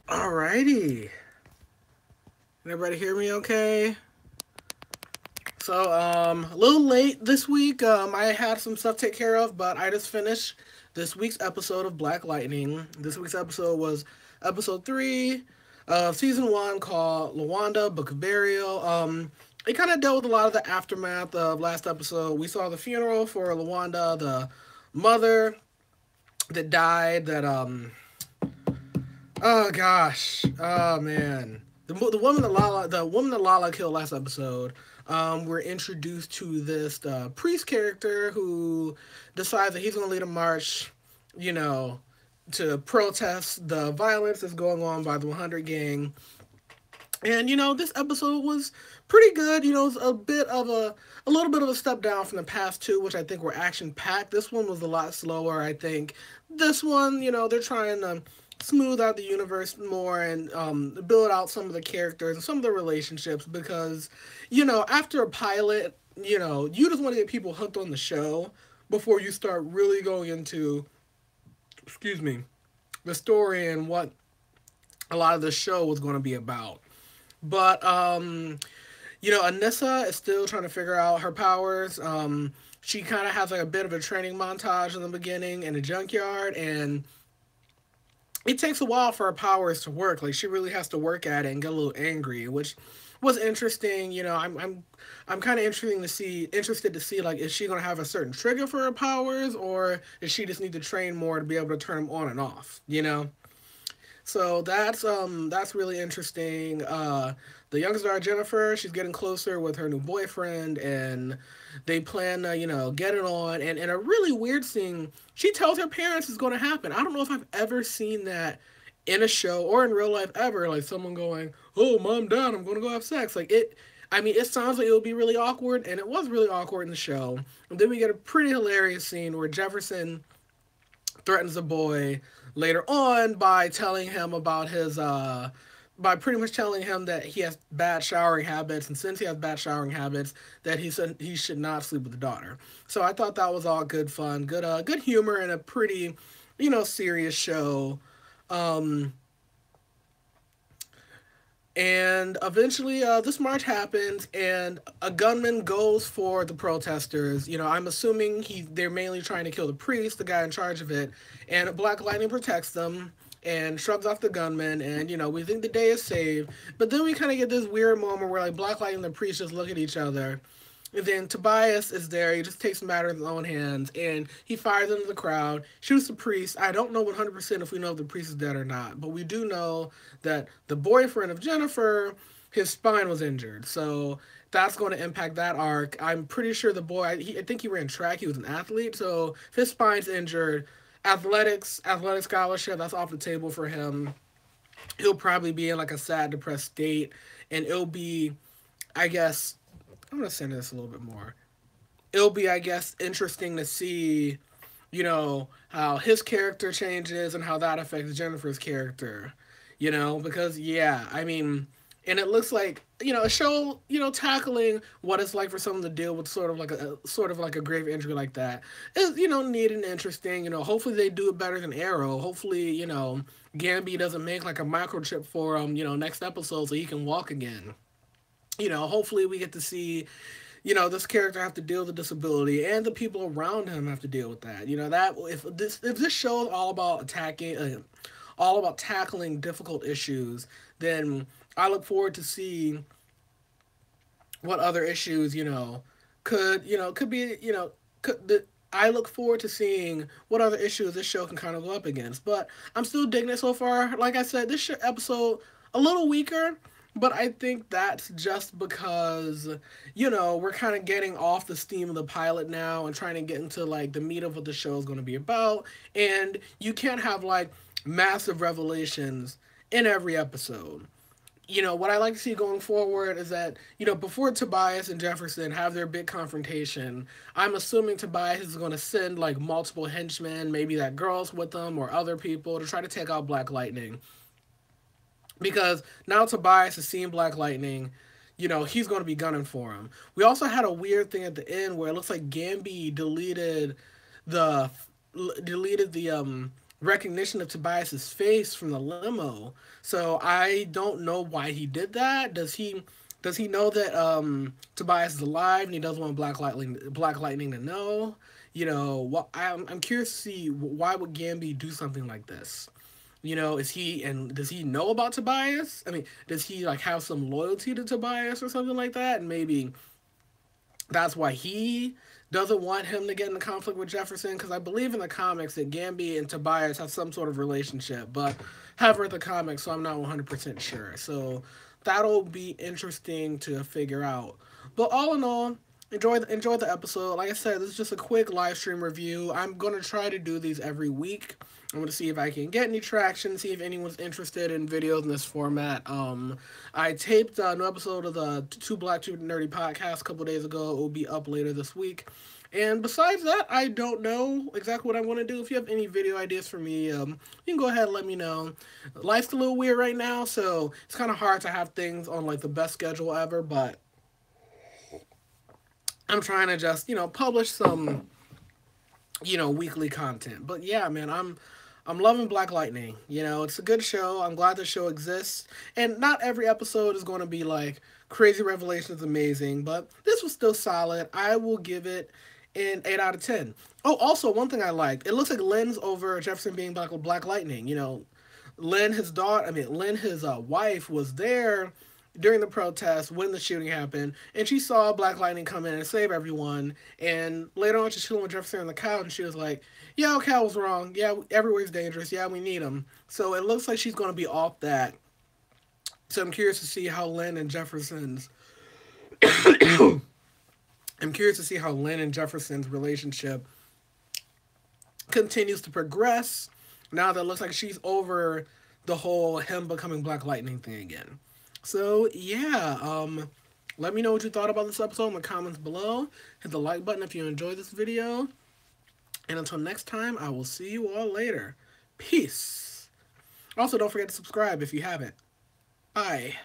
Alrighty. Can everybody hear me okay? So, a little late this week. I had some stuff to take care of, but I just finished this week's episode of Black Lightning. This week's episode was episode 3 of season 1 called LaWanda Book of Burial. It kind of dealt with a lot of the aftermath of last episode. We saw the funeral for LaWanda, the mother that died, oh gosh. Oh man. The woman that Lala killed last episode. We're introduced to this priest character who decides that he's going to lead a march, you know, to protest the violence that's going on by the 100 gang. And this episode was pretty good. It's a little bit of a step down from the past two, which I think were action packed. This one was a lot slower. I think this one, they're trying to smooth out the universe more and build out some of the characters and some of the relationships because, after a pilot, you just want to get people hooked on the show before you start really going into, excuse me, the story and what a lot of the show was going to be about. But Anissa is still trying to figure out her powers. She kind of has like a bit of a training montage in the beginning in a junkyard, and it takes a while for her powers to work. Like she really has to work at it and get a little angry, which was interesting. I'm kind of interested to see like is she gonna have a certain trigger for her powers, or does she just need to train more to be able to turn them on and off? So that's really interesting. The young star Jennifer, she's getting closer with her new boyfriend, and they plan to get it on. And in a really weird scene, she tells her parents it's going to happen. I don't know if I've ever seen that in a show or in real life ever. Like someone going, "Oh, mom, dad, I'm going to go have sex." Like it. I mean, it sounds like it would be really awkward, and it was really awkward in the show. And then we get a pretty hilarious scene where Jefferson threatens the boy later on by telling him about his by pretty much telling him that he has bad showering habits, and since he has bad showering habits, that he said he should not sleep with the daughter. So I thought that was all good fun, good humor, and a pretty, serious show. Um, and eventually, this march happens, and a gunman goes for the protesters. I'm assuming they're mainly trying to kill the priest, the guy in charge of it, and Black Lightning protects them and shrugs off the gunman, and we think the day is saved. But then we kind of get this weird moment where like Black Lightning and the priest just look at each other, and then Tobias is there. He just takes matters in his own hands, and he fires into the crowd, shoots the priest. I don't know 100% if we know if the priest is dead or not, but we do know that the boyfriend of Jennifer, his spine was injured. So that's going to impact that arc. I'm pretty sure the boy, I think he ran track. He was an athlete. So if his spine's injured, athletic scholarship, that's off the table for him. He'll probably be in like a sad, depressed state, and it'll be, I guess, I'm gonna send this a little bit more. It'll be, I guess, interesting to see, how his character changes and how that affects Jennifer's character. Because yeah, I mean, and it looks like a show, tackling what it's like for someone to deal with sort of like a grave injury like that is neat and interesting. Hopefully they do it better than Arrow. Hopefully Gambi doesn't make like a microchip for him next episode so he can walk again. Hopefully we get to see, this character have to deal with the disability and the people around him have to deal with that. That if this show is all about tackling difficult issues, then I look forward to see what other issues, could be, I look forward to seeing what other issues this show can kind of go up against. But I'm still digging it so far. Like I said, this episode a little weaker, but I think that's just because, we're kind of getting off the steam of the pilot now and trying to get into like the meat of what the show is going to be about. And you can't have like massive revelations in every episode. What I like to see going forward is that, before Tobias and Jefferson have their big confrontation, I'm assuming Tobias is going to send like multiple henchmen, maybe that girl's with them or other people to try to take out Black Lightning. Because now Tobias has seen Black Lightning, he's going to be gunning for him. We also had a weird thing at the end where it looks like Gambi the recognition of Tobias's face from the limo. So I don't know why he did that. Does he know that Tobias is alive and he doesn't want Black Lightning to know? What I'm curious to see why would Gambi do something like this. Does he know about Tobias? I mean, does he like have some loyalty to Tobias or something like that? And maybe that's why he doesn't want him to get into conflict with Jefferson, because I believe in the comics that Gambi and Tobias have some sort of relationship, but haven't read the comics, so I'm not 100% sure. So that'll be interesting to figure out. But all in all, enjoy the episode. Like I said, this is just a quick live stream review. I'm gonna try to do these every week. I'm gonna see if I can get any traction, see if anyone's interested in videos in this format. I taped a new episode of the Two Black Two Nerdy podcast a couple days ago. It will be up later this week. And besides that, I don't know exactly what I want to do. If you have any video ideas for me, you can go ahead and let me know. Life's a little weird right now, so it's kind of hard to have things on like the best schedule ever, but I'm trying to just, publish some, weekly content. But yeah, man, I'm loving Black Lightning. It's a good show. I'm glad the show exists. And not every episode is going to be like crazy revelations amazing, but this was still solid. I will give it an 8 out of 10. Oh, also, one thing I liked, it looks like Lynn's over Jefferson being Black Lightning. Lynn, his wife, was there during the protest when the shooting happened, and she saw Black Lightning come in and save everyone. And later on, she's chilling with Jefferson on the couch, and she was like, "Yeah, Cal was wrong. Yeah, everywhere's dangerous. Yeah, we need him." So it looks like she's going to be off that. So I'm curious to see how Lynn and Jefferson's. I'm curious to see how Lynn and Jefferson's relationship continues to progress. Now that it looks like she's over the whole him becoming Black Lightning thing again. So yeah, let me know what you thought about this episode in the comments below. Hit the like button if you enjoyed this video. And until next time, I will see you all later. Peace. Also, don't forget to subscribe if you haven't. Bye.